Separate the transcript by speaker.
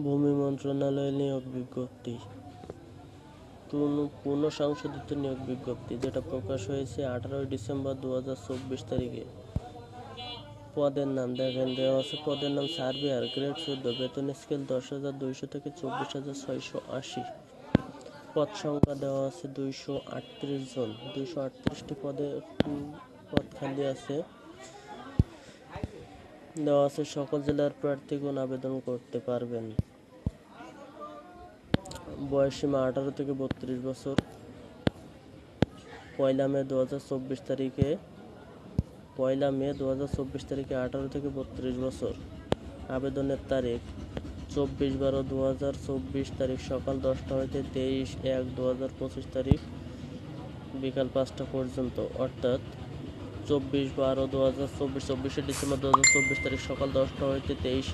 Speaker 1: ভূমি মন্ত্রণালয়ের নিয়োগ বিজ্ঞপ্তি। পুনঃসংশোধিত নিয়োগ বিজ্ঞপ্তি যেটা প্রকাশ হয়েছে 18 ডিসেম্বর 2024 তারিখে। পদের নাম দেখেন দেওয়া আছে, পদের নাম সার্ভেয়ার, গ্রেড 14, বেতন স্কেল 10,200 থেকে 24,680। পদ সংখ্যা দেওয়া আছে 238 জন, 238টি পদ খালি আছে। দেওয়া আছে সকল জেলার প্রার্থীগণ আবেদন করতে পারবেন। বয়সসীমা 18 থেকে 32 বছর। 1 মে 2024 তারিখে 18 থেকে 32 বছর। আবেদনের তারিখ 24/12/2024 তারিখ সকাল 10টা হইতে 23/1/2025 তারিখ বিকাল 5টা পর্যন্ত, অর্থাৎ 24/12/2024 ডিসেম্বর 2024 তারিখ সকাল 10টা হইতে 23